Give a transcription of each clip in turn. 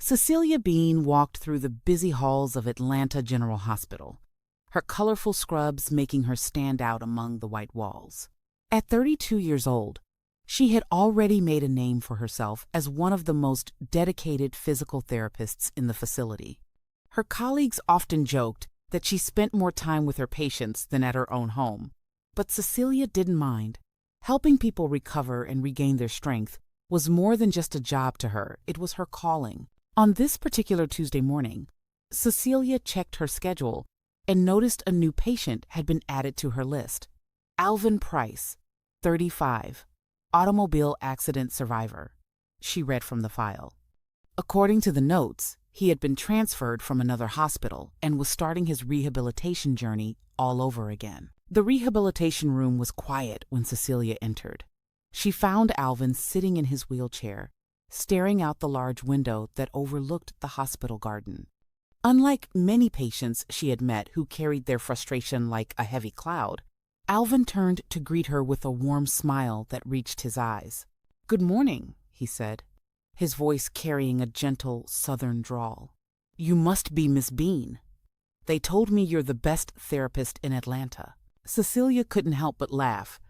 Cecilia Bean walked through the busy halls of Atlanta General Hospital, her colorful scrubs making her stand out among the white walls. At 32 years old, she had already made a name for herself as one of the most dedicated physical therapists in the facility. Her colleagues often joked that she spent more time with her patients than at her own home, but Cecilia didn't mind. Helping people recover and regain their strength was more than just a job to her, it was her calling. On this particular Tuesday morning, Cecilia checked her schedule and noticed a new patient had been added to her list. Alvin Price, 35, automobile accident survivor, she read from the file. According to the notes, he had been transferred from another hospital and was starting his rehabilitation journey all over again. The rehabilitation room was quiet when Cecilia entered. She found Alvin sitting in his wheelchair, staring out the large window that overlooked the hospital garden. Unlike many patients she had met who carried their frustration like a heavy cloud, Alvin turned to greet her with a warm smile that reached his eyes. "Good morning," he said, his voice carrying a gentle southern drawl. "You must be Miss Bean. They told me you're the best therapist in Atlanta." Cecilia couldn't help but laugh.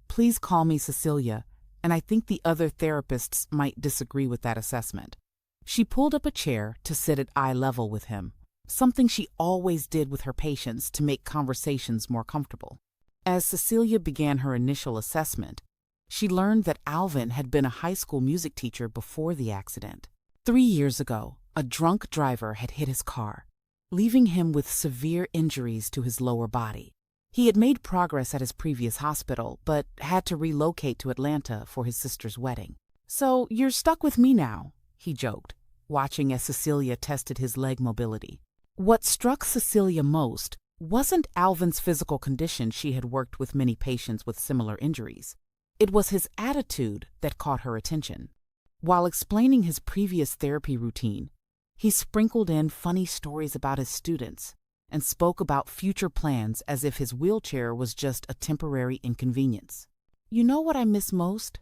"Please call me Cecilia, and I think the other therapists might disagree with that assessment." She pulled up a chair to sit at eye level with him, something she always did with her patients to make conversations more comfortable. As Cecilia began her initial assessment, she learned that Alvin had been a high school music teacher before the accident. 3 years ago, a drunk driver had hit his car, leaving him with severe injuries to his lower body. He had made progress at his previous hospital, but had to relocate to Atlanta for his sister's wedding. "So you're stuck with me now," he joked, watching as Cecilia tested his leg mobility. What struck Cecilia most wasn't Alvin's physical condition. She had worked with many patients with similar injuries. It was his attitude that caught her attention. While explaining his previous therapy routine, he sprinkled in funny stories about his students and spoke about future plans as if his wheelchair was just a temporary inconvenience. "You know what I miss most?"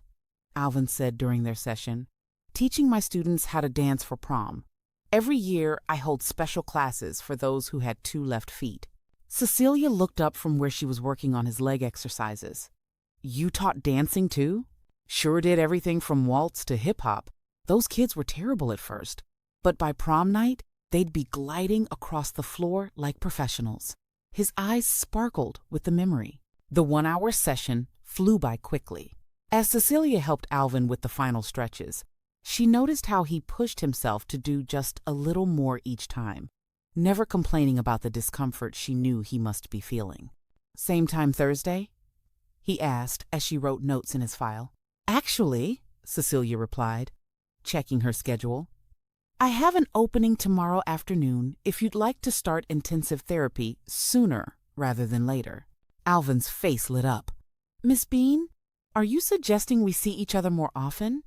Alvin said during their session. "Teaching my students how to dance for prom. Every year I hold special classes for those who had 2 left feet." Cecilia looked up from where she was working on his leg exercises. "You taught dancing too?" "Sure did everything from waltz to hip-hop. Those kids were terrible at first, but by prom night, they'd be gliding across the floor like professionals." His eyes sparkled with the memory. The 1-hour session flew by quickly. As Cecilia helped Alvin with the final stretches, she noticed how he pushed himself to do just a little more each time, never complaining about the discomfort she knew he must be feeling. "Same time Thursday?" he asked as she wrote notes in his file. "Actually," Cecilia replied, checking her schedule, "I have an opening tomorrow afternoon if you'd like to start intensive therapy sooner rather than later." Alvin's face lit up. "Miss Bean, are you suggesting we see each other more often?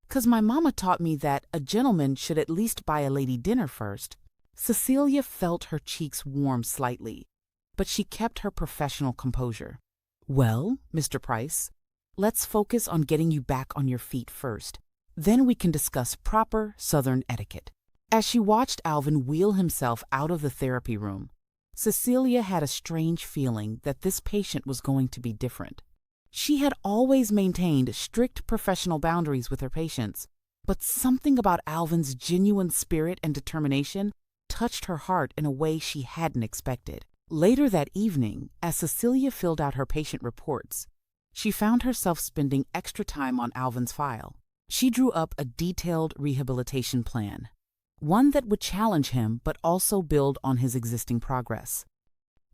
'Cause my mama taught me that a gentleman should at least buy a lady dinner first." Cecilia felt her cheeks warm slightly, but she kept her professional composure. "Well, Mr. Price, let's focus on getting you back on your feet first. Then we can discuss proper Southern etiquette." As she watched Alvin wheel himself out of the therapy room, Cecilia had a strange feeling that this patient was going to be different. She had always maintained strict professional boundaries with her patients, but something about Alvin's genuine spirit and determination touched her heart in a way she hadn't expected. Later that evening, as Cecilia filled out her patient reports, she found herself spending extra time on Alvin's file. She drew up a detailed rehabilitation plan, one that would challenge him but also build on his existing progress.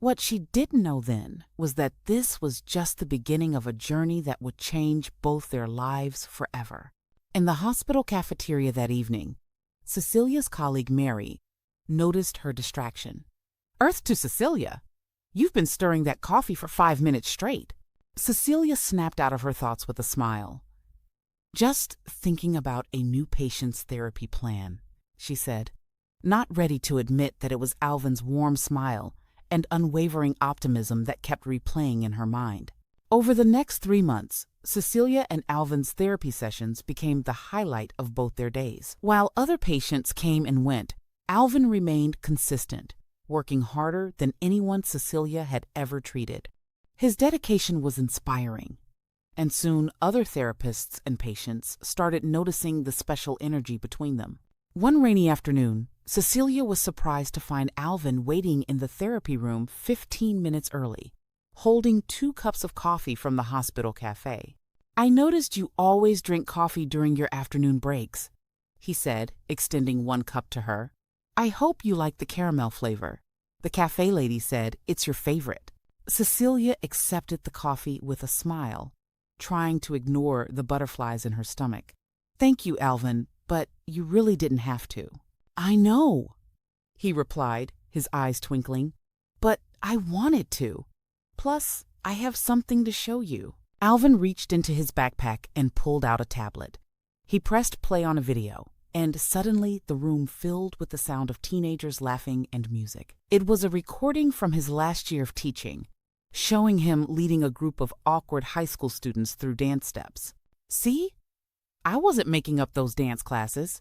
What she didn't know then was that this was just the beginning of a journey that would change both their lives forever. In the hospital cafeteria that evening, Cecilia's colleague Mary noticed her distraction. "Earth to Cecilia! You've been stirring that coffee for 5 minutes straight." Cecilia snapped out of her thoughts with a smile. "Just thinking about a new patient's therapy plan," she said, not ready to admit that it was Alvin's warm smile and unwavering optimism that kept replaying in her mind. Over the next 3 months, Cecilia and Alvin's therapy sessions became the highlight of both their days. While other patients came and went, Alvin remained consistent, working harder than anyone Cecilia had ever treated. His dedication was inspiring, and soon other therapists and patients started noticing the special energy between them. One rainy afternoon, Cecilia was surprised to find Alvin waiting in the therapy room 15 minutes early, holding 2 cups of coffee from the hospital cafe. "I noticed you always drink coffee during your afternoon breaks," he said, extending 1 cup to her. "I hope you like the caramel flavor. The cafe lady said it's your favorite." Cecilia accepted the coffee with a smile, trying to ignore the butterflies in her stomach. "Thank you, Alvin, but you really didn't have to." "I know," he replied, his eyes twinkling, "but I wanted to. Plus, I have something to show you." Alvin reached into his backpack and pulled out a tablet. He pressed play on a video, and suddenly the room filled with the sound of teenagers laughing and music. It was a recording from his last year of teaching, showing him leading a group of awkward high school students through dance steps. "See? I wasn't making up those dance classes,"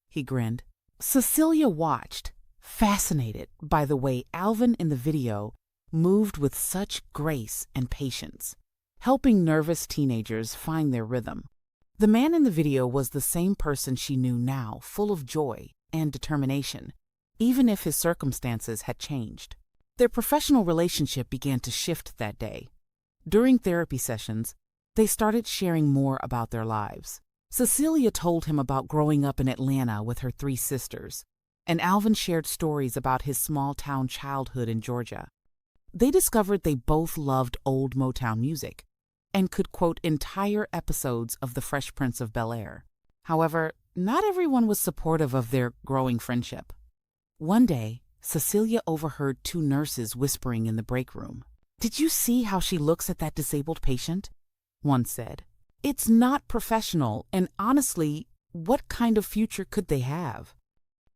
he grinned. Cecilia watched, fascinated by the way Alvin in the video moved with such grace and patience, helping nervous teenagers find their rhythm. The man in the video was the same person she knew now, full of joy and determination, even if his circumstances had changed. Their professional relationship began to shift that day. During therapy sessions, they started sharing more about their lives. Cecilia told him about growing up in Atlanta with her 3 sisters, and Alvin shared stories about his small-town childhood in Georgia. They discovered they both loved old Motown music and could quote entire episodes of The Fresh Prince of Bel-Air. However, not everyone was supportive of their growing friendship. One day, Cecilia overheard 2 nurses whispering in the break room. "Did you see how she looks at that disabled patient?" one said. "It's not professional, and honestly, what kind of future could they have?"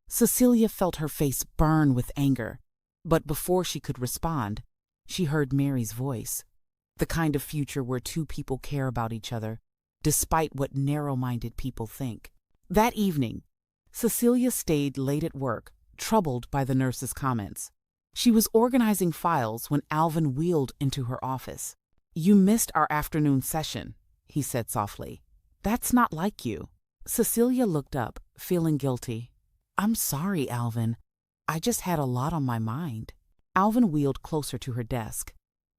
Cecilia felt her face burn with anger, but before she could respond, she heard Mary's voice. The kind of future where 2 people care about each other, despite what narrow-minded people think. That evening, Cecilia stayed late at work, troubled by the nurse's comments. She was organizing files when Alvin wheeled into her office. "You missed our afternoon session," he said softly. "That's not like you." Cecilia looked up, feeling guilty. "I'm sorry, Alvin. I just had a lot on my mind." Alvin wheeled closer to her desk.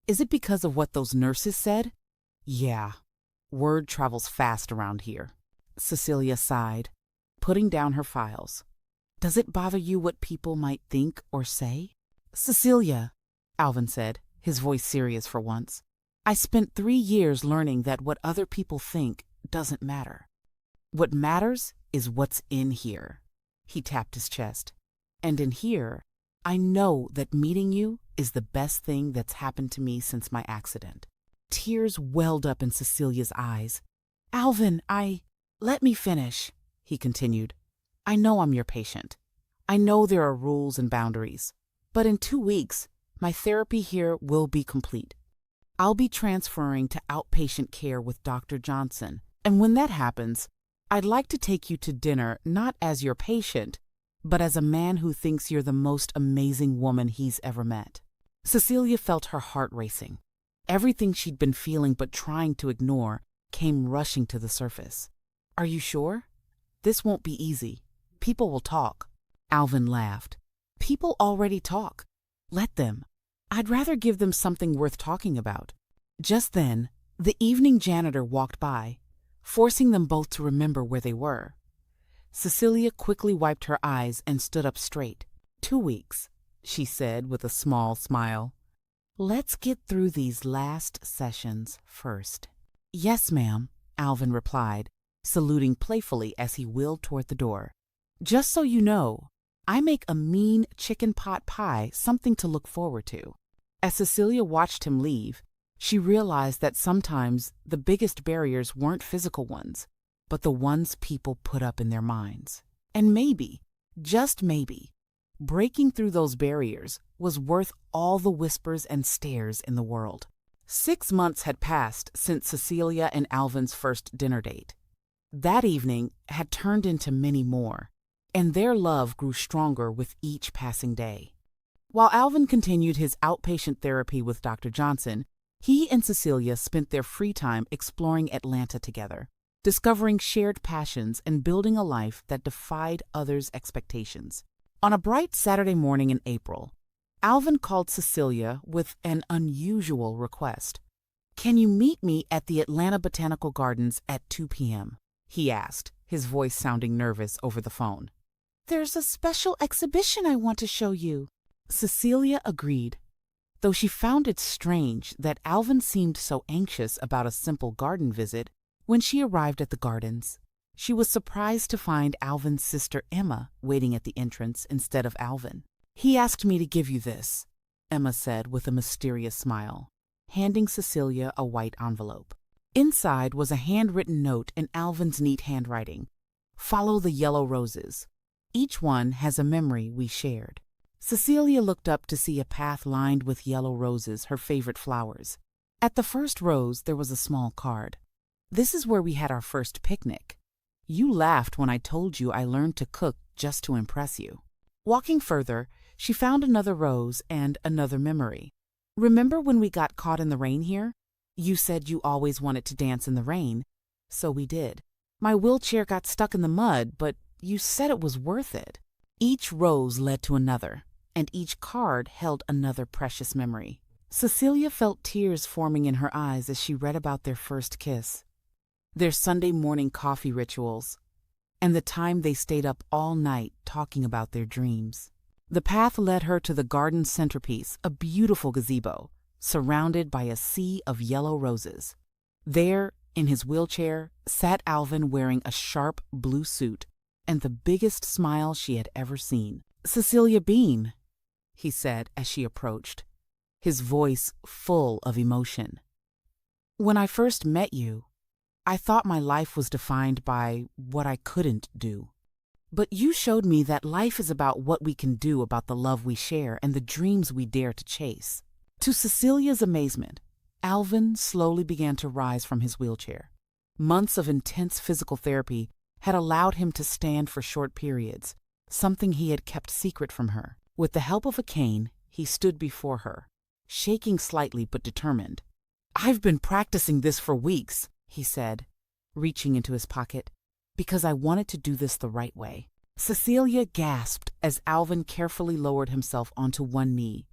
"Is it because of what those nurses said?" "Yeah. Word travels fast around here." Cecilia sighed, putting down her files. "Does it bother you what people might think or say?" "Cecilia," Alvin said, his voice serious for once, "I spent 3 years learning that what other people think doesn't matter. What matters is what's in here." He tapped his chest. "And in here, I know that meeting you is the best thing that's happened to me since my accident." Tears welled up in Cecilia's eyes. "Alvin, let me finish," he continued. "I know I'm your patient. I know there are rules and boundaries. But in 2 weeks, my therapy here will be complete. I'll be transferring to outpatient care with Dr. Johnson, and when that happens, I'd like to take you to dinner not as your patient, but as a man who thinks you're the most amazing woman he's ever met." Cecilia felt her heart racing. Everything she'd been feeling but trying to ignore came rushing to the surface. "Are you sure? This won't be easy. People will talk." Alvin laughed. "People already talk. Let them. I'd rather give them something worth talking about." Just then, the evening janitor walked by, forcing them both to remember where they were. Cecilia quickly wiped her eyes and stood up straight. 2 weeks, she said with a small smile. "Let's get through these last sessions first." "Yes, ma'am," Alvin replied, saluting playfully as he wheeled toward the door. "Just so you know, I make a mean chicken pot pie something to look forward to." As Cecilia watched him leave, she realized that sometimes the biggest barriers weren't physical ones, but the ones people put up in their minds. And maybe, just maybe, breaking through those barriers was worth all the whispers and stares in the world. 6 months had passed since Cecilia and Alvin's first dinner date. That evening had turned into many more, and their love grew stronger with each passing day. While Alvin continued his outpatient therapy with Dr. Johnson, he and Cecilia spent their free time exploring Atlanta together, discovering shared passions and building a life that defied others' expectations. On a bright Saturday morning in April, Alvin called Cecilia with an unusual request. "Can you meet me at the Atlanta Botanical Gardens at 2 p.m.?" he asked, his voice sounding nervous over the phone. "There's a special exhibition I want to show you." Cecilia agreed, though she found it strange that Alvin seemed so anxious about a simple garden visit. When she arrived at the gardens, she was surprised to find Alvin's sister Emma waiting at the entrance instead of Alvin. "He asked me to give you this," Emma said with a mysterious smile, handing Cecilia a white envelope. Inside was a handwritten note in Alvin's neat handwriting. "Follow the yellow roses. Each one has a memory we shared." Cecilia looked up to see a path lined with yellow roses, her favorite flowers. At the first rose there was a small card. "This is where we had our first picnic. You laughed when I told you I learned to cook just to impress you." Walking further, she found another rose and another memory. "Remember when we got caught in the rain here? You said you always wanted to dance in the rain, so we did. My wheelchair got stuck in the mud, but you said it was worth it." Each rose led to another, and each card held another precious memory. Cecilia felt tears forming in her eyes as she read about their first kiss, their Sunday morning coffee rituals, and the time they stayed up all night talking about their dreams. The path led her to the garden centerpiece, a beautiful gazebo, surrounded by a sea of yellow roses. There, in his wheelchair, sat Alvin wearing a sharp blue suit and the biggest smile she had ever seen. "Cecilia Bean," he said as she approached, his voice full of emotion. "When I first met you, I thought my life was defined by what I couldn't do. But you showed me that life is about what we can do, about the love we share and the dreams we dare to chase." To Cecilia's amazement, Alvin slowly began to rise from his wheelchair. Months of intense physical therapy had allowed him to stand for short periods, something he had kept secret from her. With the help of a cane, he stood before her, shaking slightly but determined. "I've been practicing this for weeks," he said, reaching into his pocket, "because I wanted to do this the right way." Cecilia gasped as Alvin carefully lowered himself onto one knee,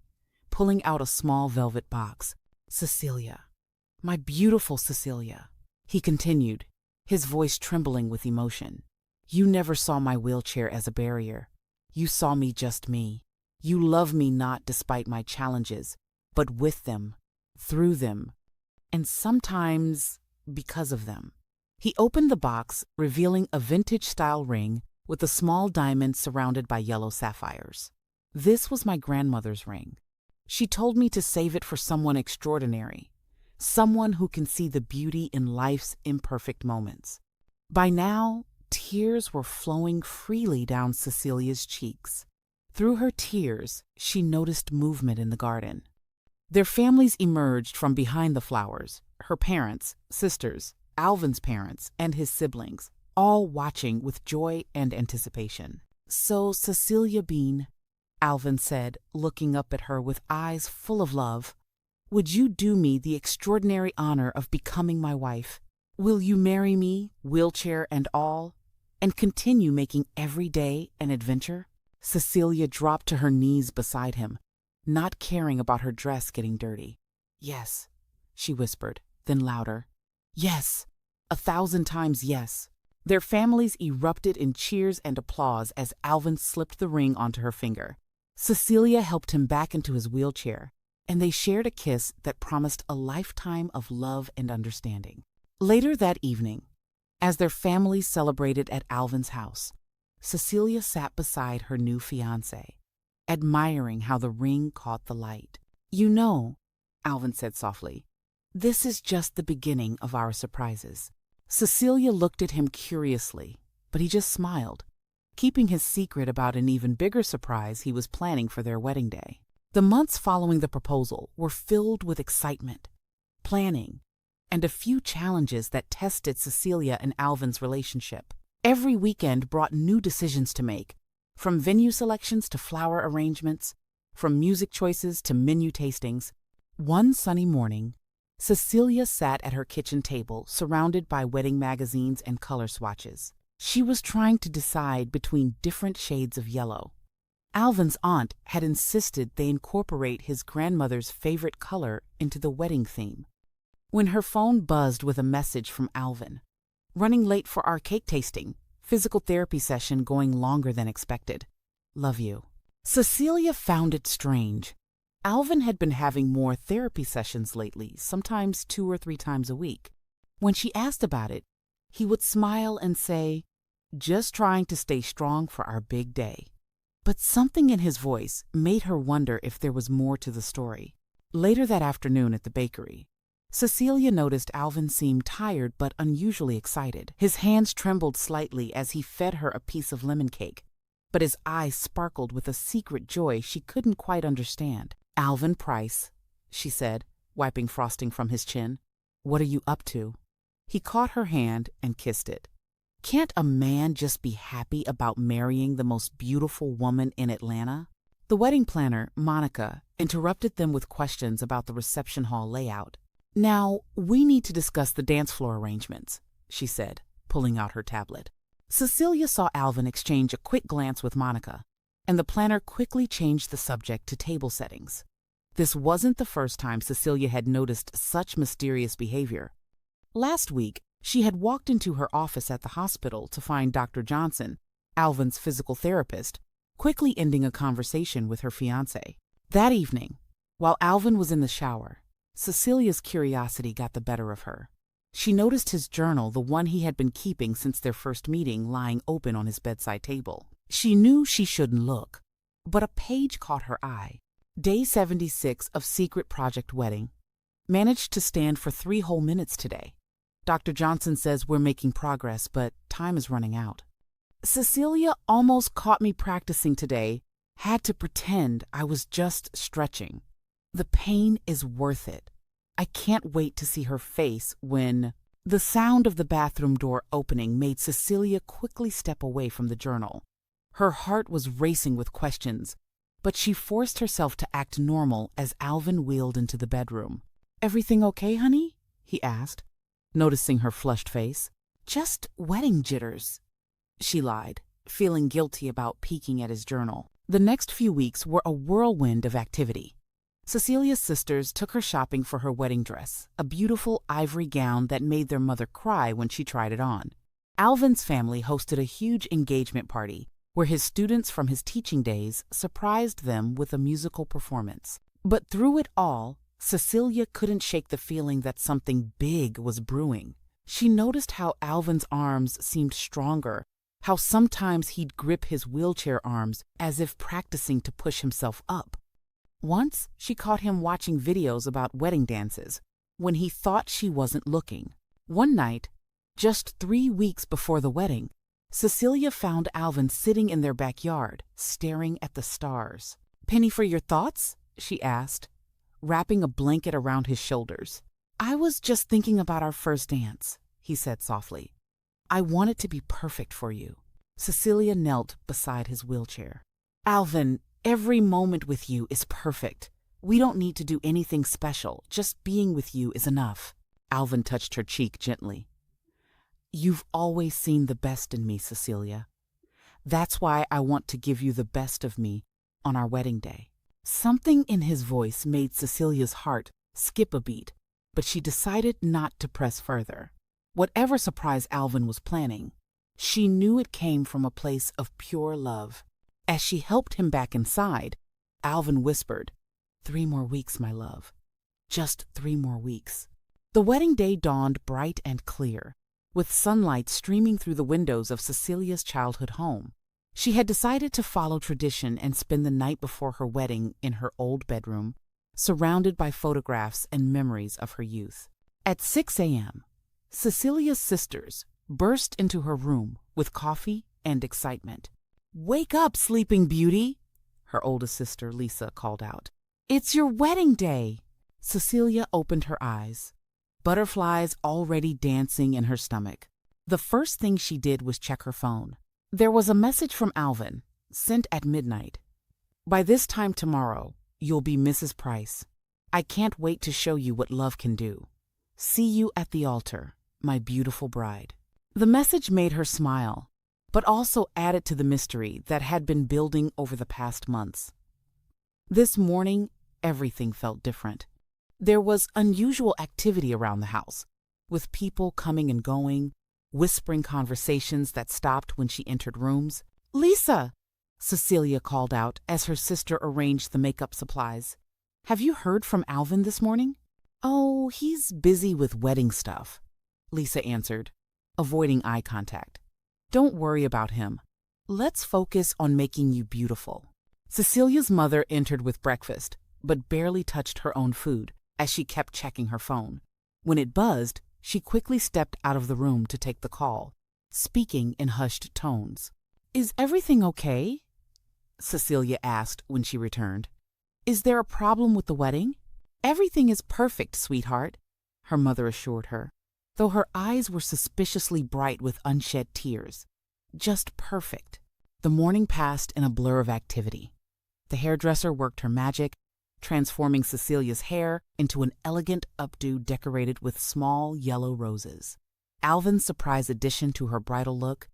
pulling out a small velvet box. "Cecilia, my beautiful Cecilia," he continued, his voice trembling with emotion. "You never saw my wheelchair as a barrier. You saw me just me. You love me not despite my challenges, but with them, through them, and sometimes because of them." He opened the box, revealing a vintage-style ring with a small diamond surrounded by yellow sapphires. "This was my grandmother's ring. She told me to save it for someone extraordinary, someone who can see the beauty in life's imperfect moments." By now, tears were flowing freely down Cecilia's cheeks. Through her tears, she noticed movement in the garden. Their families emerged from behind the flowers, her parents, sisters, Alvin's parents, and his siblings, all watching with joy and anticipation. "So, Cecilia Bean," Alvin said, looking up at her with eyes full of love, "would you do me the extraordinary honor of becoming my wife? Will you marry me, wheelchair and all, and continue making every day an adventure?" Cecilia dropped to her knees beside him, not caring about her dress getting dirty. "Yes," she whispered, then louder. "Yes, 1,000 times yes." Their families erupted in cheers and applause as Alvin slipped the ring onto her finger. Cecilia helped him back into his wheelchair, and they shared a kiss that promised a lifetime of love and understanding. Later that evening, as their families celebrated at Alvin's house, Cecilia sat beside her new fiancé, admiring how the ring caught the light. "You know," Alvin said softly, "this is just the beginning of our surprises." Cecilia looked at him curiously, but he just smiled, keeping his secret about an even bigger surprise he was planning for their wedding day. The months following the proposal were filled with excitement. planning, and a few challenges that tested Cecilia and Alvin's relationship. Every weekend brought new decisions to make, from venue selections to flower arrangements, from music choices to menu tastings. One sunny morning, Cecilia sat at her kitchen table, surrounded by wedding magazines and color swatches. She was trying to decide between different shades of yellow. Alvin's aunt had insisted they incorporate his grandmother's favorite color into the wedding theme. When her phone buzzed with a message from Alvin, "Running late for our cake tasting. Physical therapy session going longer than expected. Love you." Cecilia found it strange. Alvin had been having more therapy sessions lately, sometimes 2 or 3 times a week. When she asked about it, he would smile and say, "Just trying to stay strong for our big day." But something in his voice made her wonder if there was more to the story. Later that afternoon at the bakery, Cecilia noticed Alvin seemed tired but unusually excited. His hands trembled slightly as he fed her a piece of lemon cake, but his eyes sparkled with a secret joy she couldn't quite understand. "Alvin Price," she said, wiping frosting from his chin. "What are you up to?" He caught her hand and kissed it. Can't a man just be happy about marrying the most beautiful woman in Atlanta? The wedding planner, Monica, interrupted them with questions about the reception hall layout. "Now, we need to discuss the dance floor arrangements," she said, pulling out her tablet. Cecilia saw Alvin exchange a quick glance with Monica, and the planner quickly changed the subject to table settings. This wasn't the first time Cecilia had noticed such mysterious behavior. Last week, she had walked into her office at the hospital to find Dr. Johnson, Alvin's physical therapist, quickly ending a conversation with her fiancé. That evening, while Alvin was in the shower, Cecilia's curiosity got the better of her. She noticed his journal, the one he had been keeping since their first meeting, lying open on his bedside table. She knew she shouldn't look, but a page caught her eye. Day 76 of Secret Project Wedding. Managed to stand for 3 whole minutes today. Dr. Johnson says we're making progress, but time is running out. Cecilia almost caught me practicing today. Had to pretend I was just stretching. The pain is worth it. I can't wait to see her face when... The sound of the bathroom door opening made Cecilia quickly step away from the journal. Her heart was racing with questions, but she forced herself to act normal as Alvin wheeled into the bedroom. "Everything okay, honey?" he asked, noticing her flushed face. "Just wedding jitters," she lied, feeling guilty about peeking at his journal. The next few weeks were a whirlwind of activity. Cecilia's sisters took her shopping for her wedding dress, a beautiful ivory gown that made their mother cry when she tried it on. Alvin's family hosted a huge engagement party where his students from his teaching days surprised them with a musical performance. But through it all, Cecilia couldn't shake the feeling that something big was brewing. She noticed how Alvin's arms seemed stronger, how sometimes he'd grip his wheelchair arms as if practicing to push himself up. Once, she caught him watching videos about wedding dances when he thought she wasn't looking. One night, just 3 weeks before the wedding, Cecilia found Alvin sitting in their backyard, staring at the stars. "Penny for your thoughts?" she asked, wrapping a blanket around his shoulders. "I was just thinking about our first dance," he said softly. "I want it to be perfect for you." Cecilia knelt beside his wheelchair. "Alvin, every moment with you is perfect. We don't need to do anything special. Just being with you is enough." Alvin touched her cheek gently. "You've always seen the best in me, Cecilia. That's why I want to give you the best of me on our wedding day." Something in his voice made Cecilia's heart skip a beat, but she decided not to press further. Whatever surprise Alvin was planning, she knew it came from a place of pure love. As she helped him back inside, Alvin whispered, "3 more weeks, my love. Just 3 more weeks." The wedding day dawned bright and clear, with sunlight streaming through the windows of Cecilia's childhood home. She had decided to follow tradition and spend the night before her wedding in her old bedroom, surrounded by photographs and memories of her youth. At 6 a.m., Cecilia's sisters burst into her room with coffee and excitement. "Wake up, Sleeping Beauty," her oldest sister Lisa called out. "It's your wedding day." Cecilia opened her eyes. butterflies already dancing in her stomach. The first thing she did was check her phone. There was a message from Alvin, sent at midnight. "By this time tomorrow, you'll be Mrs. Price. I can't wait to show you what love can do. See you at the altar, my beautiful bride." The message made her smile, but also added to the mystery that had been building over the past months. This morning, everything felt different. There was unusual activity around the house, with people coming and going, whispering conversations that stopped when she entered rooms. "Lisa!" Cecilia called out as her sister arranged the makeup supplies. "Have you heard from Alvin this morning?" "Oh, he's busy with wedding stuff," Lisa answered, avoiding eye contact. "Don't worry about him. Let's focus on making you beautiful." Cecilia's mother entered with breakfast, but barely touched her own food as she kept checking her phone. When it buzzed, she quickly stepped out of the room to take the call, speaking in hushed tones. "Is everything okay?" Cecilia asked when she returned. "Is there a problem with the wedding?" "Everything is perfect, sweetheart," her mother assured her, though her eyes were suspiciously bright with unshed tears. Just perfect. The morning passed in a blur of activity. The hairdresser worked her magic, transforming Cecilia's hair into an elegant updo decorated with small yellow roses. Alvin's surprise addition to her bridal look,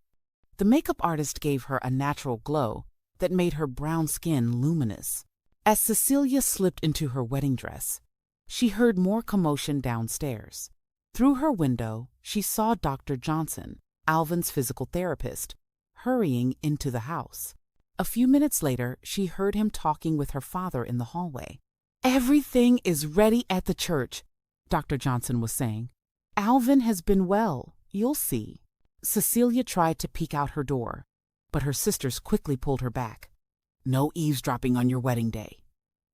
the makeup artist gave her a natural glow that made her brown skin luminous. As Cecilia slipped into her wedding dress, she heard more commotion downstairs. Through her window, she saw Dr. Johnson, Alvin's physical therapist, hurrying into the house. A few minutes later, she heard him talking with her father in the hallway. "Everything is ready at the church," Dr. Johnson was saying. "Alvin has been well, you'll see." Cecilia tried to peek out her door, but her sisters quickly pulled her back. "No eavesdropping on your wedding day,"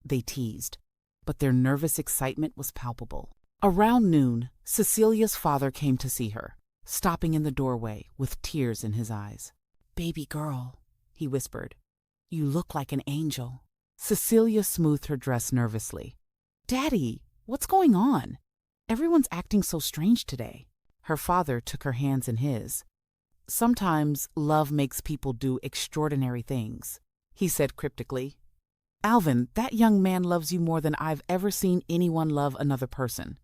they teased, but their nervous excitement was palpable. Around noon, Cecilia's father came to see her, stopping in the doorway with tears in his eyes. "Baby girl," he whispered, "you look like an angel." Cecilia smoothed her dress nervously. "Daddy, what's going on? Everyone's acting so strange today." Her father took her hands in his. "Sometimes love makes people do extraordinary things," he said cryptically. "Alvin, that young man loves you more than I've ever seen anyone love another person.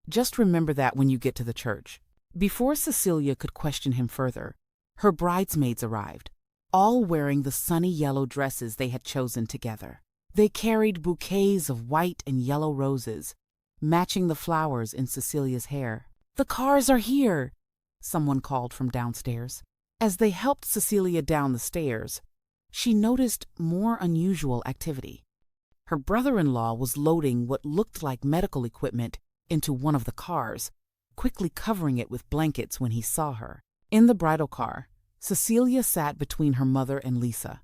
Just remember that when you get to the church." Before Cecilia could question him further, her bridesmaids arrived, all wearing the sunny yellow dresses they had chosen together. They carried bouquets of white and yellow roses, matching the flowers in Cecilia's hair. "The cars are here," someone called from downstairs. As they helped Cecilia down the stairs, she noticed more unusual activity. Her brother-in-law was loading what looked like medical equipment into one of the cars, quickly covering it with blankets when he saw her. In the bridal car, Cecilia sat between her mother and Lisa,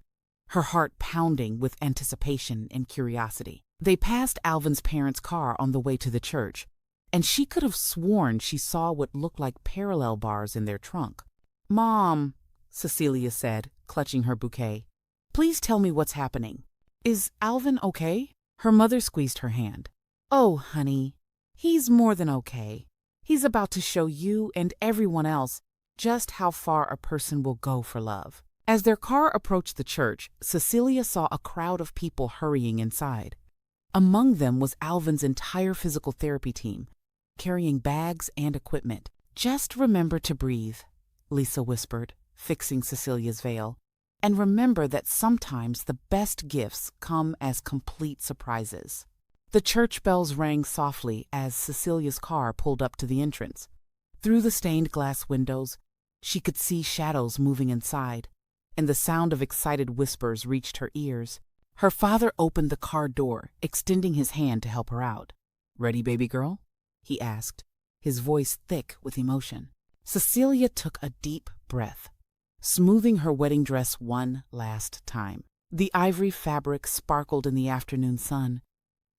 her heart pounding with anticipation and curiosity. They passed Alvin's parents' car on the way to the church, and she could have sworn she saw what looked like parallel bars in their trunk. "Mom," Cecilia said, clutching her bouquet, "please tell me what's happening. Is Alvin okay?" Her mother squeezed her hand. "Oh, honey, he's more than okay. He's about to show you and everyone else just how far a person will go for love." As their car approached the church, Cecilia saw a crowd of people hurrying inside. Among them was Alvin's entire physical therapy team, carrying bags and equipment. "Just remember to breathe," Lisa whispered, fixing Cecilia's veil. "And remember that sometimes the best gifts come as complete surprises." The church bells rang softly as Cecilia's car pulled up to the entrance. Through the stained glass windows, she could see shadows moving inside, and the sound of excited whispers reached her ears. Her father opened the car door, extending his hand to help her out. "Ready, baby girl?" he asked, his voice thick with emotion. Cecilia took a deep breath, smoothing her wedding dress one last time. The ivory fabric sparkled in the afternoon sun,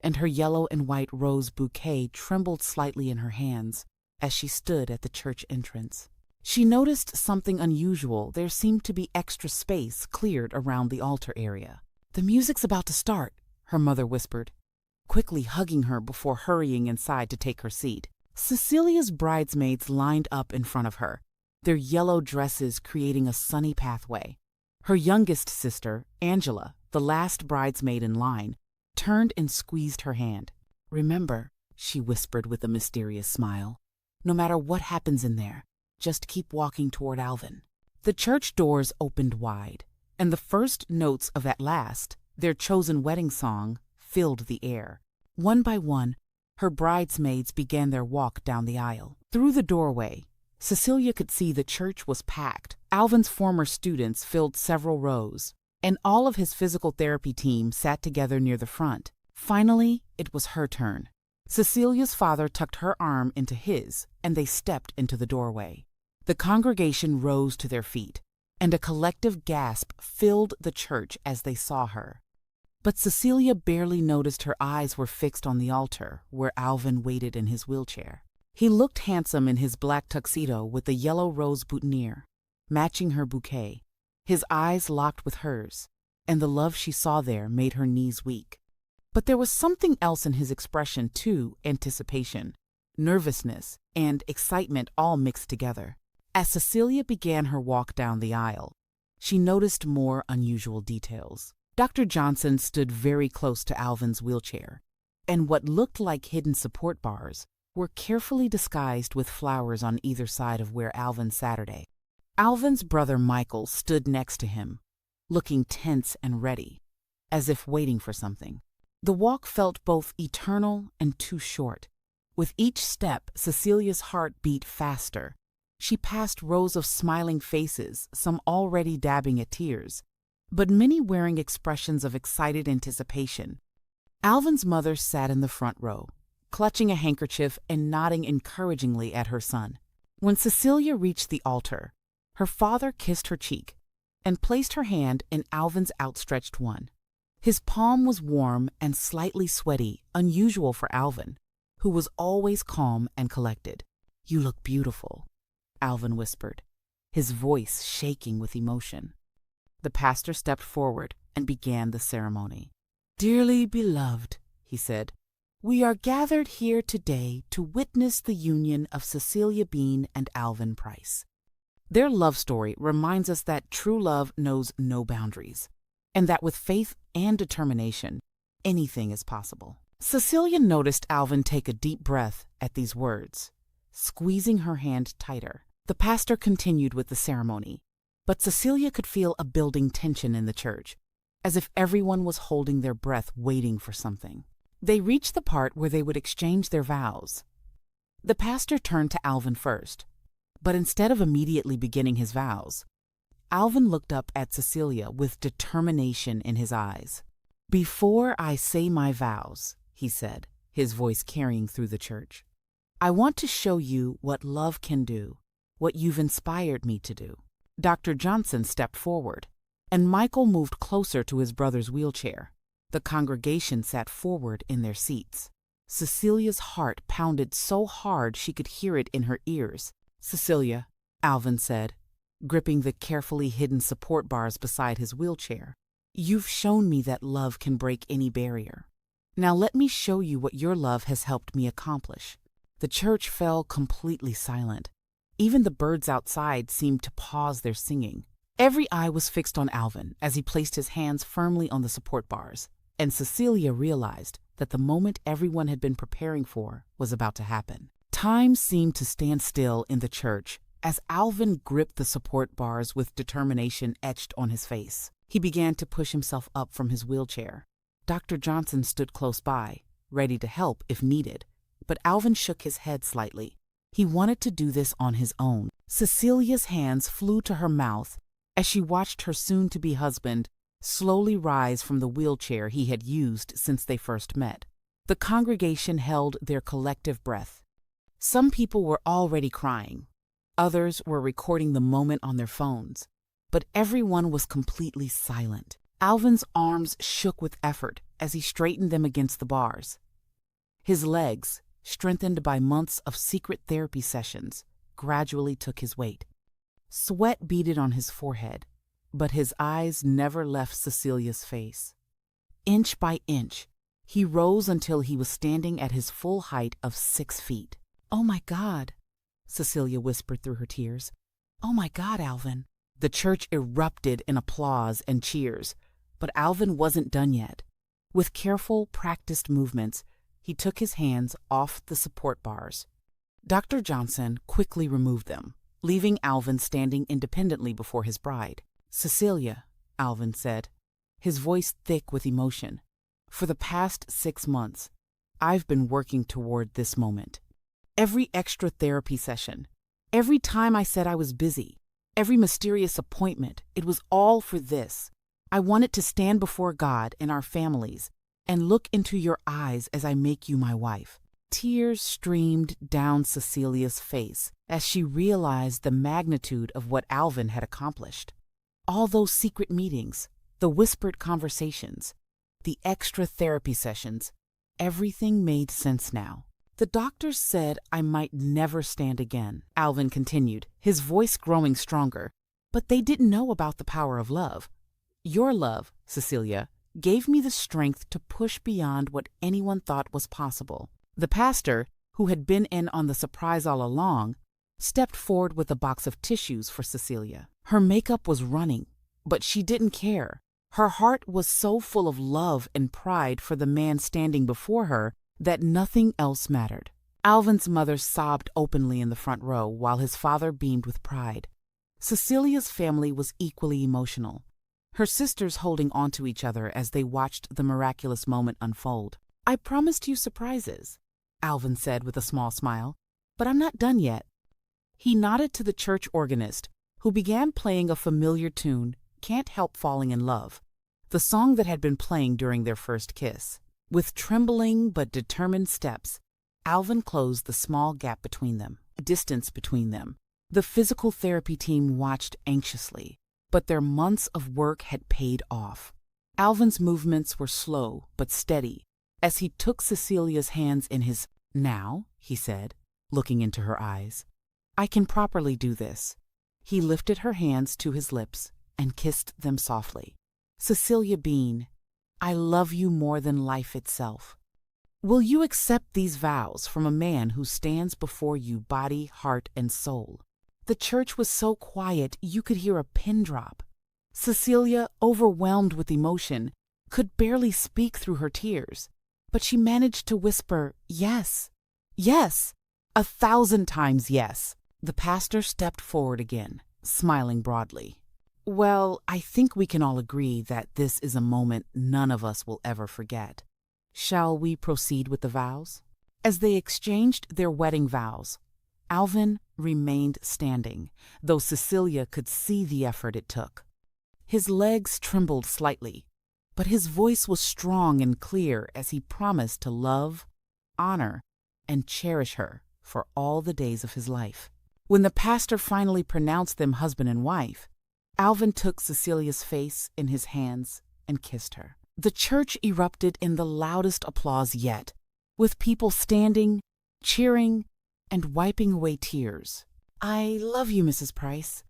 and her yellow and white rose bouquet trembled slightly in her hands as she stood at the church entrance. She noticed something unusual. There seemed to be extra space cleared around the altar area. "The music's about to start," her mother whispered, quickly hugging her before hurrying inside to take her seat. Cecilia's bridesmaids lined up in front of her, their yellow dresses creating a sunny pathway. Her youngest sister, Angela, the last bridesmaid in line, turned and squeezed her hand. "Remember," she whispered with a mysterious smile, "no matter what happens in there, just keep walking toward Alvin." The church doors opened wide, and the first notes of At Last, their chosen wedding song, filled the air. One by one, her bridesmaids began their walk down the aisle. Through the doorway, Cecilia could see the church was packed. Alvin's former students filled several rows, and all of his physical therapy team sat together near the front. Finally, it was her turn. Cecilia's father tucked her arm into his, and they stepped into the doorway. The congregation rose to their feet, and a collective gasp filled the church as they saw her. But Cecilia barely noticed her eyes were fixed on the altar where Alvin waited in his wheelchair. He looked handsome in his black tuxedo with the yellow rose boutonniere, matching her bouquet. His eyes locked with hers, and the love she saw there made her knees weak. But there was something else in his expression too: anticipation, nervousness, and excitement all mixed together. As Cecilia began her walk down the aisle, she noticed more unusual details. Dr. Johnson stood very close to Alvin's wheelchair, and what looked like hidden support bars were carefully disguised with flowers on either side of where Alvin sat. Alvin's brother Michael stood next to him, looking tense and ready, as if waiting for something. The walk felt both eternal and too short. With each step, Cecilia's heart beat faster. She passed rows of smiling faces, some already dabbing at tears, but many wearing expressions of excited anticipation. Alvin's mother sat in the front row, clutching a handkerchief and nodding encouragingly at her son. When Cecilia reached the altar, her father kissed her cheek and placed her hand in Alvin's outstretched one. His palm was warm and slightly sweaty, unusual for Alvin, who was always calm and collected. "You look beautiful," Alvin whispered, his voice shaking with emotion. The pastor stepped forward and began the ceremony. "Dearly beloved," he said, "we are gathered here today to witness the union of Cecilia Bean and Alvin Price." Their love story reminds us that true love knows no boundaries, and that with faith and determination, anything is possible. Cecilia noticed Alvin take a deep breath at these words, squeezing her hand tighter. The pastor continued with the ceremony, but Cecilia could feel a building tension in the church, as if everyone was holding their breath waiting for something. They reached the part where they would exchange their vows. The pastor turned to Alvin first, but instead of immediately beginning his vows, Alvin looked up at Cecilia with determination in his eyes. "Before I say my vows," he said, his voice carrying through the church, "I want to show you what love can do, what you've inspired me to do." Dr. Johnson stepped forward, and Michael moved closer to his brother's wheelchair. The congregation sat forward in their seats. Cecilia's heart pounded so hard she could hear it in her ears. "Cecilia," Alvin said, gripping the carefully hidden support bars beside his wheelchair, "you've shown me that love can break any barrier. Now let me show you what your love has helped me accomplish." The church fell completely silent. Even the birds outside seemed to pause their singing. Every eye was fixed on Alvin as he placed his hands firmly on the support bars, and Cecilia realized that the moment everyone had been preparing for was about to happen. Time seemed to stand still in the church as Alvin gripped the support bars with determination etched on his face. He began to push himself up from his wheelchair. Dr. Johnson stood close by, ready to help if needed, but Alvin shook his head slightly. He wanted to do this on his own. Cecilia's hands flew to her mouth as she watched her soon-to-be husband slowly rise from the wheelchair he had used since they first met. The congregation held their collective breath. Some people were already crying. Others were recording the moment on their phones. But everyone was completely silent. Alvin's arms shook with effort as he straightened them against the bars. His legs, strengthened by months of secret therapy sessions, gradually took his weight. Sweat beaded on his forehead, but his eyes never left Cecilia's face. Inch by inch, he rose until he was standing at his full height of 6 feet. "Oh my God," Cecilia whispered through her tears. "Oh my God, Alvin." The church erupted in applause and cheers, but Alvin wasn't done yet. With careful, practiced movements, he took his hands off the support bars. Dr. Johnson quickly removed them, leaving Alvin standing independently before his bride. "Cecilia," Alvin said, his voice thick with emotion, "for the past 6 months, I've been working toward this moment. Every extra therapy session, every time I said I was busy, every mysterious appointment, it was all for this. I wanted to stand before God and our families and look into your eyes as I make you my wife." Tears streamed down Cecilia's face as she realized the magnitude of what Alvin had accomplished. All those secret meetings, the whispered conversations, the extra therapy sessions, everything made sense now. "The doctors said I might never stand again," Alvin continued, his voice growing stronger, "but they didn't know about the power of love. Your love, Cecilia, gave me the strength to push beyond what anyone thought was possible." The pastor, who had been in on the surprise all along, stepped forward with a box of tissues for Cecilia. Her makeup was running, but she didn't care. Her heart was so full of love and pride for the man standing before her that nothing else mattered. Alvin's mother sobbed openly in the front row while his father beamed with pride. Cecilia's family was equally emotional, her sisters holding on to each other as they watched the miraculous moment unfold. "I promised you surprises," Alvin said with a small smile, "but I'm not done yet." He nodded to the church organist, who began playing a familiar tune, "Can't Help Falling in Love," the song that had been playing during their first kiss. With trembling but determined steps, Alvin closed the small gap between them, distance between them. The physical therapy team watched anxiously, but their months of work had paid off. Alvin's movements were slow but steady as he took Cecilia's hands in his. "Now," he said, looking into her eyes, "I can properly do this." He lifted her hands to his lips and kissed them softly. "Cecilia Bean, I love you more than life itself. Will you accept these vows from a man who stands before you body, heart, and soul?" The church was so quiet you could hear a pin drop. Cecilia, overwhelmed with emotion, could barely speak through her tears, but she managed to whisper, "Yes, yes, 1,000 times yes." The pastor stepped forward again, smiling broadly. "Well, I think we can all agree that this is a moment none of us will ever forget. Shall we proceed with the vows?" As they exchanged their wedding vows, Alvin remained standing, though Cecilia could see the effort it took. His legs trembled slightly, but his voice was strong and clear as he promised to love, honor, and cherish her for all the days of his life. When the pastor finally pronounced them husband and wife, Alvin took Cecilia's face in his hands and kissed her. The church erupted in the loudest applause yet, with people standing, cheering, and wiping away tears. "I love you, Mrs. Price,"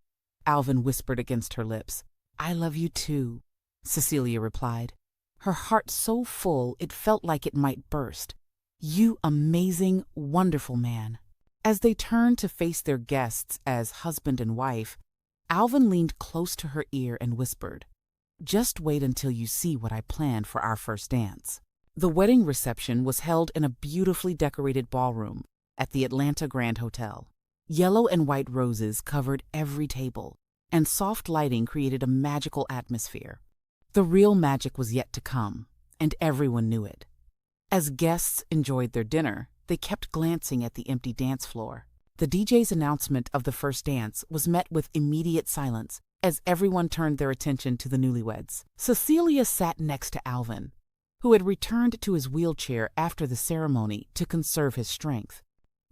Alvin whispered against her lips. "I love you too," Cecilia replied, her heart so full it felt like it might burst. "You amazing, wonderful man." As they turned to face their guests as husband and wife, Alvin leaned close to her ear and whispered, "Just wait until you see what I planned for our first dance." The wedding reception was held in a beautifully decorated ballroom at the Atlanta Grand Hotel. Yellow and white roses covered every table, and soft lighting created a magical atmosphere. The real magic was yet to come, and everyone knew it. As guests enjoyed their dinner, they kept glancing at the empty dance floor. The DJ's announcement of the first dance was met with immediate silence as everyone turned their attention to the newlyweds. Cecilia sat next to Alvin, who had returned to his wheelchair after the ceremony to conserve his strength.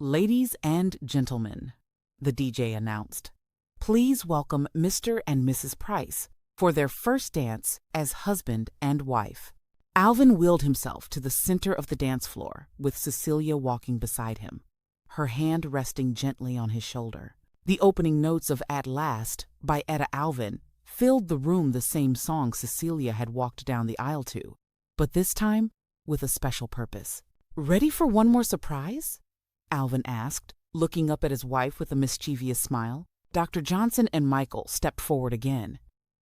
"Ladies and gentlemen," the DJ announced, "please welcome Mr. and Mrs. Price for their first dance as husband and wife." Alvin wheeled himself to the center of the dance floor, with Cecilia walking beside him, her hand resting gently on his shoulder. The opening notes of "At Last" by Etta Alvin filled the room, the same song Cecilia had walked down the aisle to, but this time with a special purpose. "Ready for one more surprise?" Alvin asked, looking up at his wife with a mischievous smile. Dr. Johnson and Michael stepped forward again.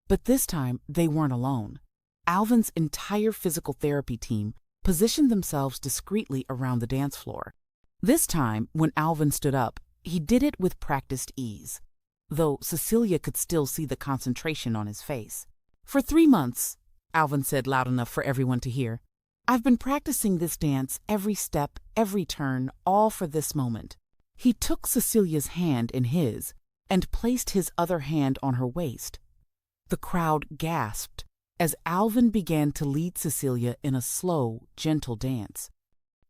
But this time, they weren't alone. Alvin's entire physical therapy team positioned themselves discreetly around the dance floor. This time, when Alvin stood up, he did it with practiced ease, though Cecilia could still see the concentration on his face. "For 3 months," Alvin said loud enough for everyone to hear, "I've been practicing this dance every step, every turn, all for this moment." He took Cecilia's hand in his and placed his other hand on her waist. The crowd gasped as Alvin began to lead Cecilia in a slow, gentle dance.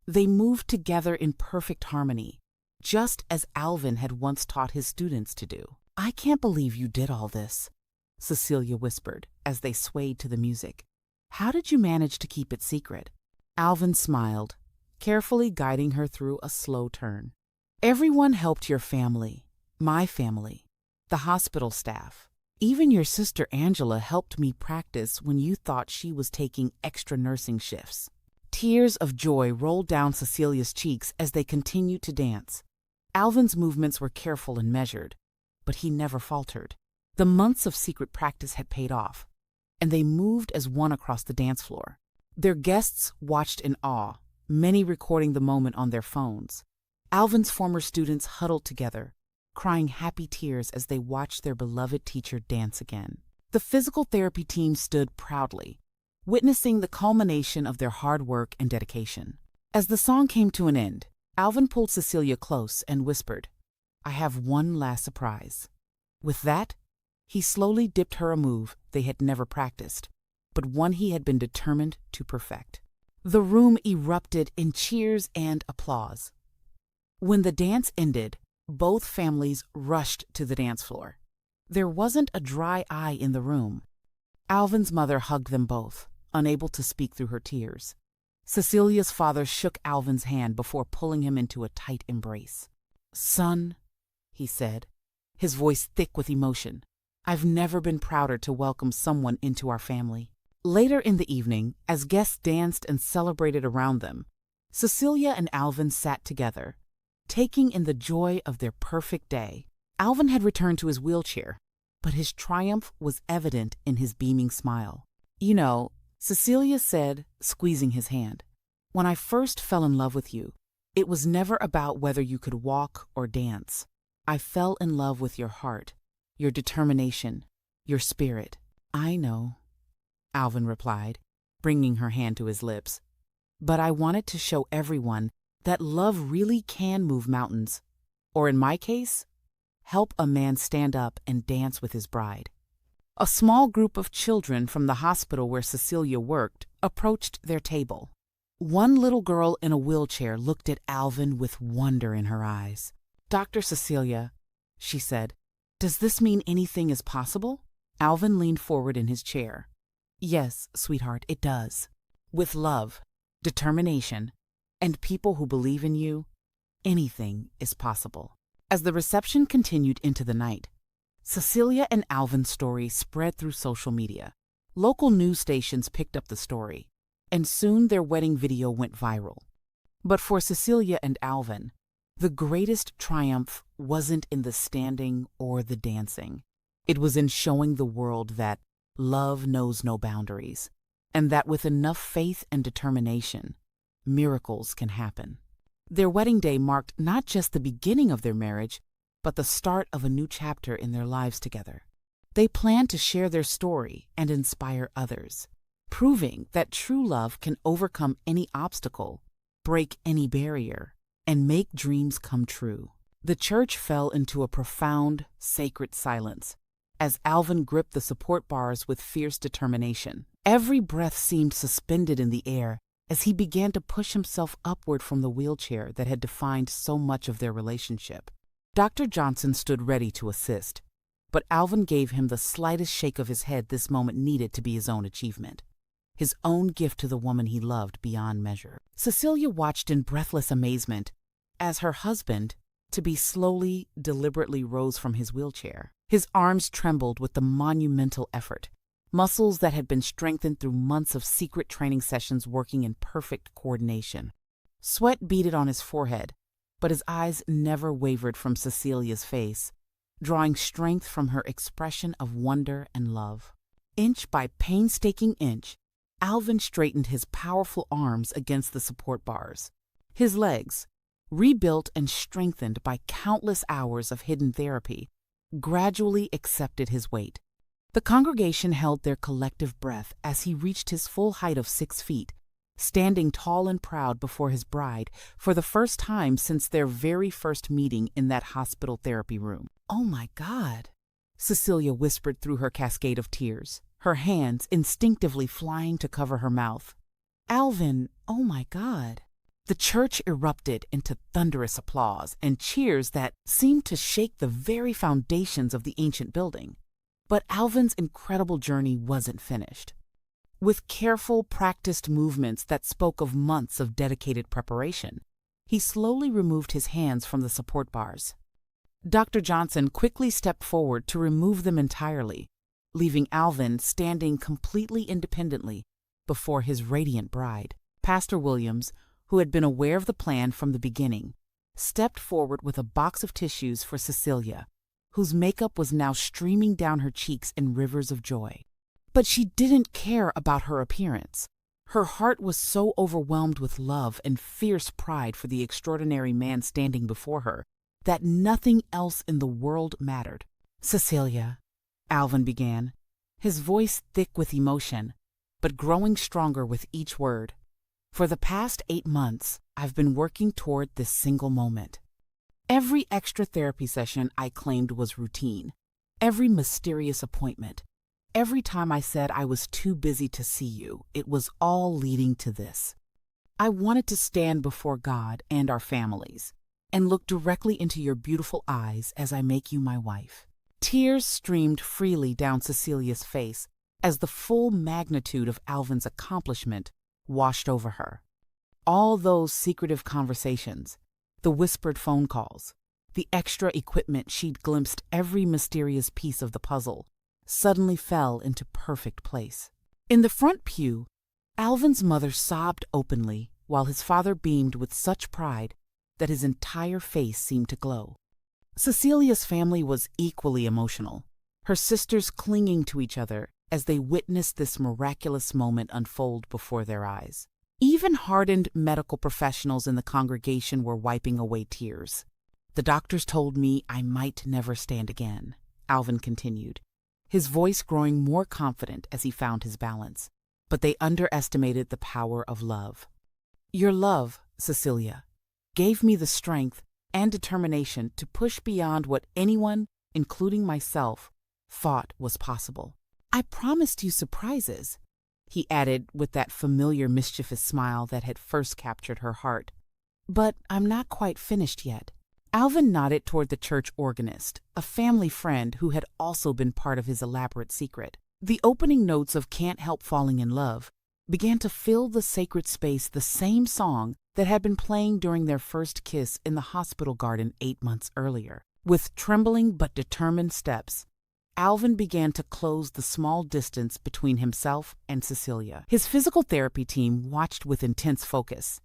They moved together in perfect harmony, just as Alvin had once taught his students to do. "I can't believe you did all this," Cecilia whispered as they swayed to the music. "How did you manage to keep it secret?" Alvin smiled, carefully guiding her through a slow turn. "Everyone helped your family, my family, the hospital staff. Even your sister Angela helped me practice when you thought she was taking extra nursing shifts." Tears of joy rolled down Cecilia's cheeks as they continued to dance. Alvin's movements were careful and measured, but he never faltered. The months of secret practice had paid off, and they moved as one across the dance floor. Their guests watched in awe, many recording the moment on their phones. Alvin's former students huddled together, crying happy tears as they watched their beloved teacher dance again. The physical therapy team stood proudly, witnessing the culmination of their hard work and dedication. As the song came to an end, Alvin pulled Cecilia close and whispered, "I have one last surprise." With that, he slowly dipped her a move they had never practiced, but one he had been determined to perfect. The room erupted in cheers and applause. When the dance ended, both families rushed to the dance floor. There wasn't a dry eye in the room. Alvin's mother hugged them both, unable to speak through her tears. Cecilia's father shook Alvin's hand before pulling him into a tight embrace. "Son," he said, his voice thick with emotion, "I've never been prouder to welcome someone into our family." Later in the evening, as guests danced and celebrated around them, Cecilia and Alvin sat together, taking in the joy of their perfect day. Alvin had returned to his wheelchair, but his triumph was evident in his beaming smile. "You know," Cecilia said, squeezing his hand, "when I first fell in love with you, it was never about whether you could walk or dance. I fell in love with your heart, your determination, your spirit." "I know," Alvin replied, bringing her hand to his lips. "But I wanted to show everyone that love really can move mountains, or in my case, help a man stand up and dance with his bride." A small group of children from the hospital where Cecilia worked approached their table. One little girl in a wheelchair looked at Alvin with wonder in her eyes. "Dr. Cecilia," she said, "does this mean anything is possible?" Alvin leaned forward in his chair. "Yes, sweetheart, it does. With love, determination, and people who believe in you, anything is possible." As the reception continued into the night, Cecilia and Alvin's story spread through social media. Local news stations picked up the story, and soon their wedding video went viral. But for Cecilia and Alvin, the greatest triumph wasn't in the standing or the dancing. It was in showing the world that love knows no boundaries, and that with enough faith and determination, miracles can happen. Their wedding day marked not just the beginning of their marriage, but the start of a new chapter in their lives together. They planned to share their story and inspire others, proving that true love can overcome any obstacle, break any barrier, and make dreams come true. The church fell into a profound, sacred silence as Alvin gripped the support bars with fierce determination. Every breath seemed suspended in the air as he began to push himself upward from the wheelchair that had defined so much of their relationship. Dr. Johnson stood ready to assist, but Alvin gave him the slightest shake of his head this moment needed to be his own achievement, his own gift to the woman he loved beyond measure. Cecilia watched in breathless amazement as her husband-to-be slowly, deliberately rose from his wheelchair. His arms trembled with the monumental effort, muscles that had been strengthened through months of secret training sessions working in perfect coordination. Sweat beaded on his forehead, but his eyes never wavered from Cecilia's face, drawing strength from her expression of wonder and love. Inch by painstaking inch, Alvin straightened his powerful arms against the support bars. His legs, rebuilt and strengthened by countless hours of hidden therapy, gradually accepted his weight. The congregation held their collective breath as he reached his full height of 6 feet, standing tall and proud before his bride for the first time since their very first meeting in that hospital therapy room. "Oh my God," Cecilia whispered through her cascade of tears, her hands instinctively flying to cover her mouth. "Alvin, oh my God." The church erupted into thunderous applause and cheers that seemed to shake the very foundations of the ancient building. But Alvin's incredible journey wasn't finished. With careful, practiced movements that spoke of months of dedicated preparation, he slowly removed his hands from the support bars. Dr. Johnson quickly stepped forward to remove them entirely, leaving Alvin standing completely independently before his radiant bride. Pastor Williams, who had been aware of the plan from the beginning, stepped forward with a box of tissues for Cecilia, whose makeup was now streaming down her cheeks in rivers of joy. But she didn't care about her appearance. Her heart was so overwhelmed with love and fierce pride for the extraordinary man standing before her that nothing else in the world mattered. "Cecilia," Alvin began, his voice thick with emotion, but growing stronger with each word. "For the past 8 months, I've been working toward this single moment. Every extra therapy session I claimed was routine. Every mysterious appointment. Every time I said I was too busy to see you, it was all leading to this. I wanted to stand before God and our families and look directly into your beautiful eyes as I make you my wife." Tears streamed freely down Cecilia's face as the full magnitude of Alvin's accomplishment washed over her. All those secretive conversations, the whispered phone calls, the extra equipment she'd glimpsed every mysterious piece of the puzzle, suddenly fell into perfect place. In the front pew, Alvin's mother sobbed openly while his father beamed with such pride that his entire face seemed to glow. Cecilia's family was equally emotional, her sisters clinging to each other as they witnessed this miraculous moment unfold before their eyes. Even hardened medical professionals in the congregation were wiping away tears. "The doctors told me I might never stand again," Alvin continued, his voice growing more confident as he found his balance. "But they underestimated the power of love. Your love, Cecilia, gave me the strength and determination to push beyond what anyone, including myself, thought was possible. I promised you surprises," he added with that familiar mischievous smile that had first captured her heart. "But I'm not quite finished yet." Alvin nodded toward the church organist, a family friend who had also been part of his elaborate secret. The opening notes of "Can't Help Falling in Love" began to fill the sacred space, the same song that had been playing during their first kiss in the hospital garden 8 months earlier. With trembling but determined steps, Alvin began to close the small distance between himself and Cecilia. His physical therapy team watched with intense focus,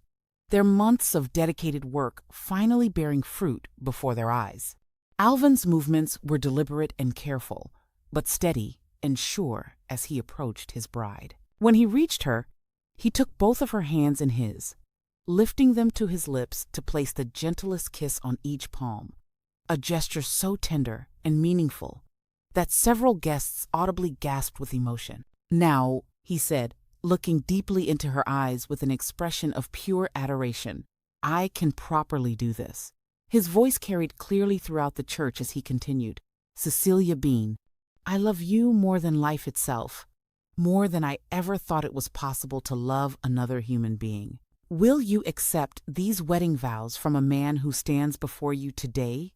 their months of dedicated work finally bearing fruit before their eyes. Alvin's movements were deliberate and careful, but steady and sure as he approached his bride. When he reached her, he took both of her hands in his, lifting them to his lips to place the gentlest kiss on each palm, a gesture so tender and meaningful that several guests audibly gasped with emotion. "Now," he said, looking deeply into her eyes with an expression of pure adoration, "I can properly do this." His voice carried clearly throughout the church as he continued, "Cecilia Bean, I love you more than life itself, more than I ever thought it was possible to love another human being. Will you accept these wedding vows from a man who stands before you today,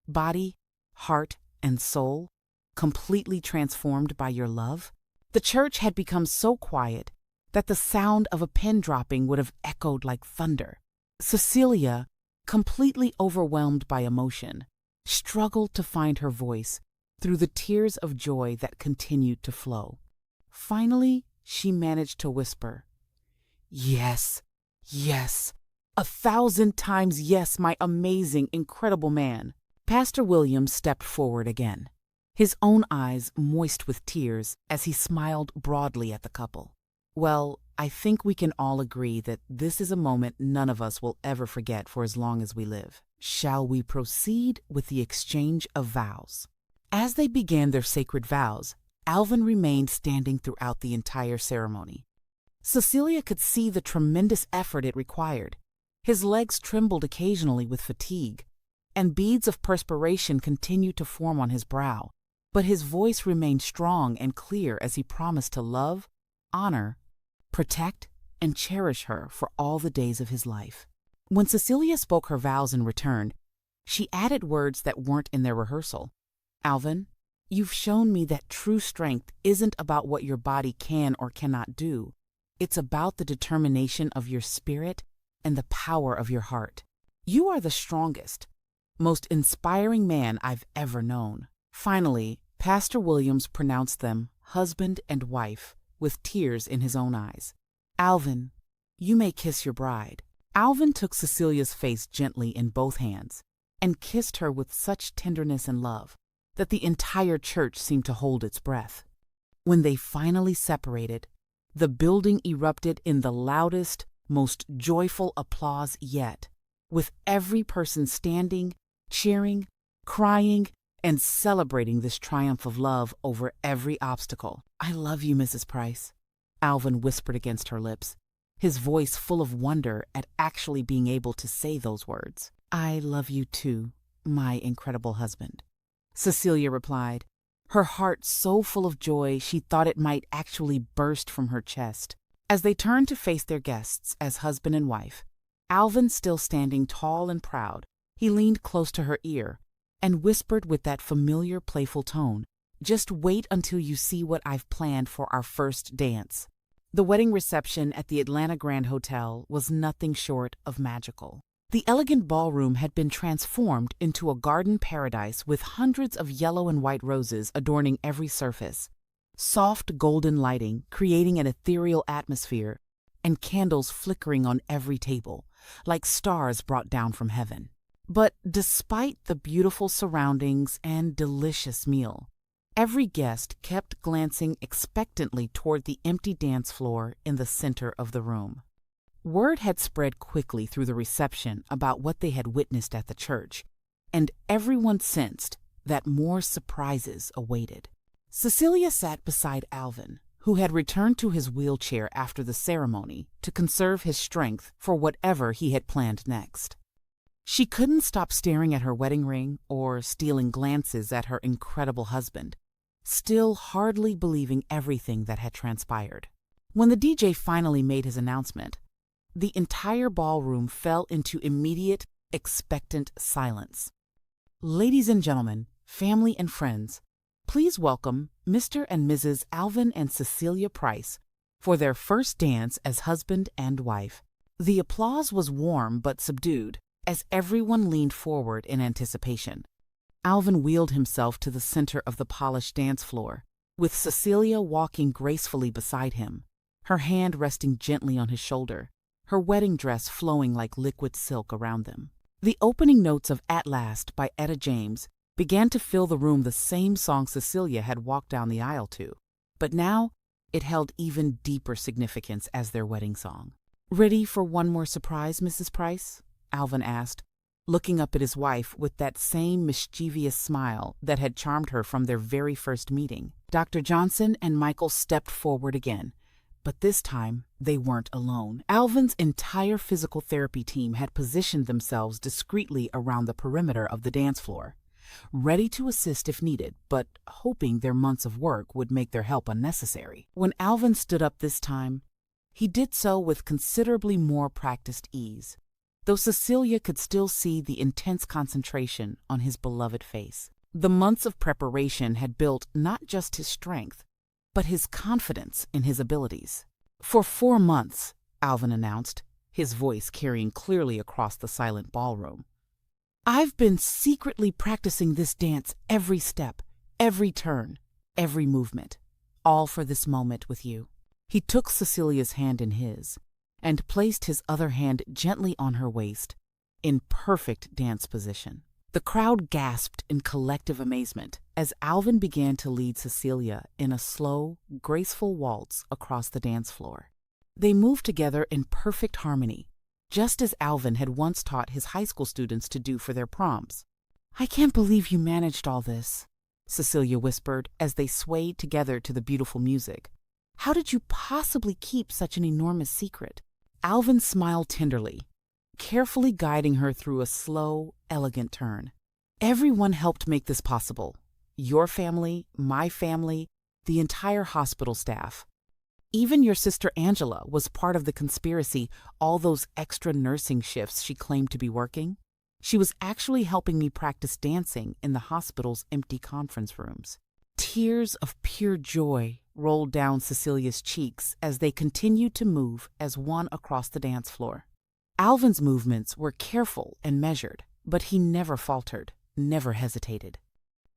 body, heart, and soul, completely transformed by your love?" The church had become so quiet that the sound of a pin dropping would have echoed like thunder. Cecilia, completely overwhelmed by emotion, struggled to find her voice through the tears of joy that continued to flow. Finally, she managed to whisper, "Yes, yes, 1,000 times yes, my amazing, incredible man. Pastor Williams stepped forward again, his own eyes moist with tears as he smiled broadly at the couple. Well, I think we can all agree that this is a moment none of us will ever forget for as long as we live. Shall we proceed with the exchange of vows? As they began their sacred vows, Alvin remained standing throughout the entire ceremony. Cecilia could see the tremendous effort it required. His legs trembled occasionally with fatigue, and beads of perspiration continued to form on his brow, but his voice remained strong and clear as he promised to love, honor, protect, and cherish her for all the days of his life. When Cecilia spoke her vows in return, she added words that weren't in their rehearsal. Alvin, you've shown me that true strength isn't about what your body can or cannot do. It's about the determination of your spirit and the power of your heart. You are the strongest, most inspiring man I've ever known. Finally, Pastor Williams pronounced them husband and wife with tears in his own eyes. Alvin, you may kiss your bride. Alvin took Cecilia's face gently in both hands and kissed her with such tenderness and love that the entire church seemed to hold its breath. When they finally separated, the building erupted in the loudest, most joyful applause yet, with every person standing, cheering, crying, and celebrating this triumph of love over every obstacle. I love you, Mrs. Price, Alvin whispered against her lips, his voice full of wonder at actually being able to say those words. I love you too, my incredible husband, Cecilia replied, her heart so full of joy she thought it might actually burst from her chest. As they turned to face their guests as husband and wife, Alvin still standing tall and proud, he leaned close to her ear and whispered with that familiar playful tone, "Just wait until you see what I've planned for our first dance." The wedding reception at the Atlanta Grand Hotel was nothing short of magical. The elegant ballroom had been transformed into a garden paradise with hundreds of yellow and white roses adorning every surface, soft golden lighting creating an ethereal atmosphere, and candles flickering on every table, like stars brought down from heaven. But despite the beautiful surroundings and delicious meal, every guest kept glancing expectantly toward the empty dance floor in the center of the room. Word had spread quickly through the reception about what they had witnessed at the church, and everyone sensed that more surprises awaited. Cecilia sat beside Alvin, who had returned to his wheelchair after the ceremony to conserve his strength for whatever he had planned next. She couldn't stop staring at her wedding ring or stealing glances at her incredible husband, still hardly believing everything that had transpired. When the DJ finally made his announcement, the entire ballroom fell into immediate, expectant silence. Ladies and gentlemen, family and friends, please welcome Mr. and Mrs. Alvin and Cecilia Price for their first dance as husband and wife. The applause was warm but subdued as everyone leaned forward in anticipation. Alvin wheeled himself to the center of the polished dance floor, with Cecilia walking gracefully beside him, her hand resting gently on his shoulder, her wedding dress flowing like liquid silk around them. The opening notes of At Last by Etta James began to fill the room, the same song Cecilia had walked down the aisle to, but now it held even deeper significance as their wedding song. "Ready for one more surprise, Mrs. Price?" Alvin asked, looking up at his wife with that same mischievous smile that had charmed her from their very first meeting. Dr. Johnson and Michael stepped forward again, but this time they weren't alone. Alvin's entire physical therapy team had positioned themselves discreetly around the perimeter of the dance floor, ready to assist if needed, but hoping their months of work would make their help unnecessary. When Alvin stood up this time, he did so with considerably more practiced ease, though Cecilia could still see the intense concentration on his beloved face. The months of preparation had built not just his strength, but his confidence in his abilities. "For 4 months," Alvin announced, his voice carrying clearly across the silent ballroom, "I've been secretly practicing this dance every step, every turn, every movement, all for this moment with you." He took Cecilia's hand in his, and placed his other hand gently on her waist, in perfect dance position. The crowd gasped in collective amazement as Alvin began to lead Cecilia in a slow, graceful waltz across the dance floor. They moved together in perfect harmony, just as Alvin had once taught his high school students to do for their proms. "I can't believe you managed all this," Cecilia whispered as they swayed together to the beautiful music. "How did you possibly keep such an enormous secret?" Alvin smiled tenderly, carefully guiding her through a slow, elegant turn. "Everyone helped make this possible. Your family, my family, the entire hospital staff. Even your sister Angela was part of the conspiracy, all those extra nursing shifts she claimed to be working. She was actually helping me practice dancing in the hospital's empty conference rooms." Tears of pure joy rolled down Cecilia's cheeks as they continued to move as one across the dance floor. Alvin's movements were careful and measured, but he never faltered, never hesitated.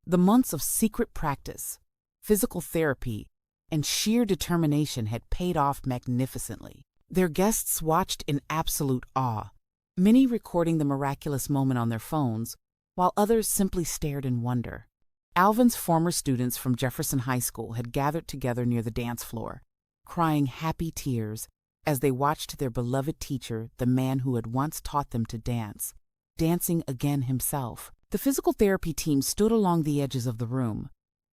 The months of secret practice, physical therapy, and sheer determination had paid off magnificently. Their guests watched in absolute awe, many recording the miraculous moment on their phones, while others simply stared in wonder. Alvin's former students from Jefferson High School had gathered together near the dance floor, crying happy tears as they watched their beloved teacher, the man who had once taught them to dance, dancing again himself. The physical therapy team stood along the edges of the room,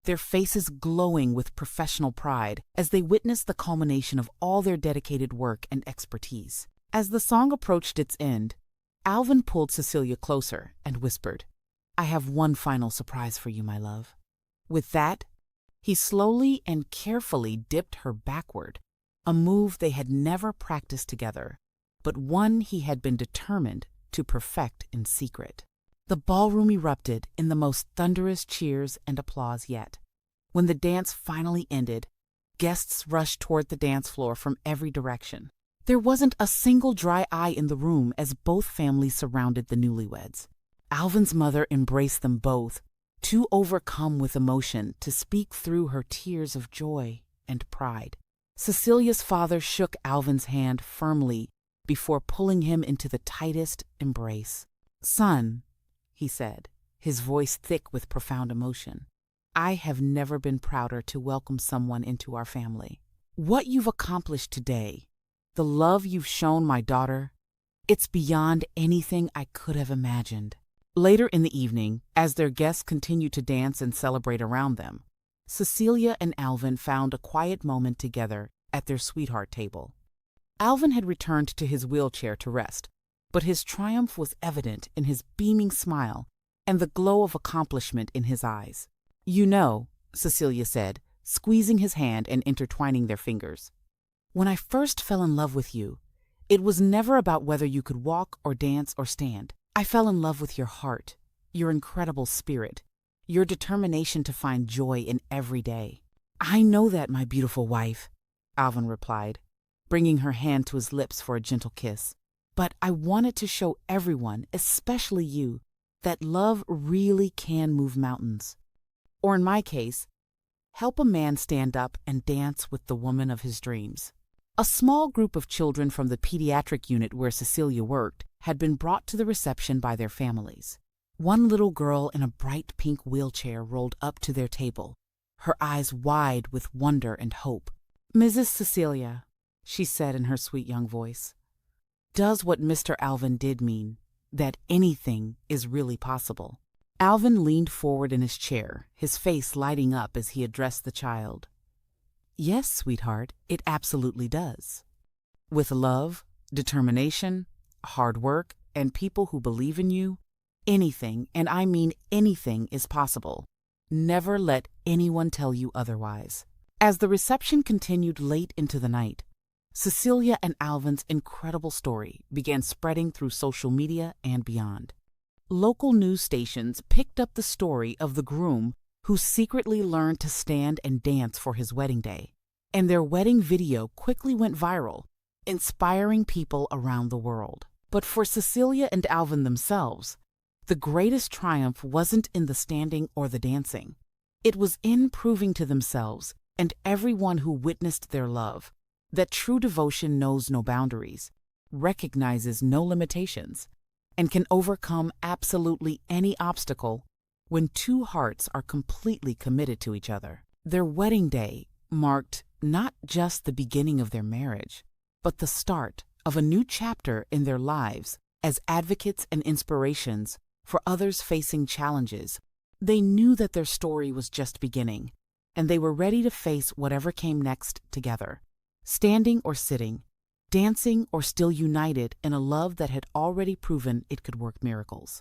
their faces glowing with professional pride as they witnessed the culmination of all their dedicated work and expertise. As the song approached its end, Alvin pulled Cecilia closer and whispered, "I have one final surprise for you, my love." With that, he slowly and carefully dipped her backward, a move they had never practiced together, but one he had been determined to perfect in secret. The ballroom erupted in the most thunderous cheers and applause yet. When the dance finally ended, guests rushed toward the dance floor from every direction. There wasn't a single dry eye in the room as both families surrounded the newlyweds. Alvin's mother embraced them both, too overcome with emotion to speak through her tears of joy and pride. Cecilia's father shook Alvin's hand firmly before pulling him into the tightest embrace. "Son," he said, his voice thick with profound emotion, "I have never been prouder to welcome someone into our family. What you've accomplished today, the love you've shown my daughter, it's beyond anything I could have imagined." Later in the evening, as their guests continued to dance and celebrate around them, Cecilia and Alvin found a quiet moment together at their sweetheart table. Alvin had returned to his wheelchair to rest, but his triumph was evident in his beaming smile and the glow of accomplishment in his eyes. "You know," Cecilia said, squeezing his hand and intertwining their fingers, "when I first fell in love with you, it was never about whether you could walk or dance or stand. I fell in love with your heart, your incredible spirit, your determination to find joy in every day." "I know that, my beautiful wife," Alvin replied, bringing her hand to his lips for a gentle kiss. "But I wanted to show everyone, especially you, that love really can move mountains. Or in my case, help a man stand up and dance with the woman of his dreams." A small group of children from the pediatric unit where Cecilia worked had been brought to the reception by their families. One little girl in a bright pink wheelchair rolled up to their table, her eyes wide with wonder and hope. "Mrs. Cecilia," she said in her sweet young voice, "does what Mr. Alvin did mean, that anything is really possible?" Alvin leaned forward in his chair, his face lighting up as he addressed the child. "Yes, sweetheart, it absolutely does. With love, determination, hard work, and people who believe in you, anything, and I mean anything, is possible. Never let anyone tell you otherwise." As the reception continued late into the night, Cecilia and Alvin's incredible story began spreading through social media and beyond. Local news stations picked up the story of the groom who secretly learned to stand and dance for his wedding day, and their wedding video quickly went viral, inspiring people around the world. But for Cecilia and Alvin themselves, the greatest triumph wasn't in the standing or the dancing. It was in proving to themselves and everyone who witnessed their love that true devotion knows no boundaries, recognizes no limitations, and can overcome absolutely any obstacle when two hearts are completely committed to each other. Their wedding day marked not just the beginning of their marriage, but the start of a new chapter in their lives as advocates and inspirations for others facing challenges. They knew that their story was just beginning, and they were ready to face whatever came next together, standing or sitting, dancing or still united in a love that had already proven it could work miracles.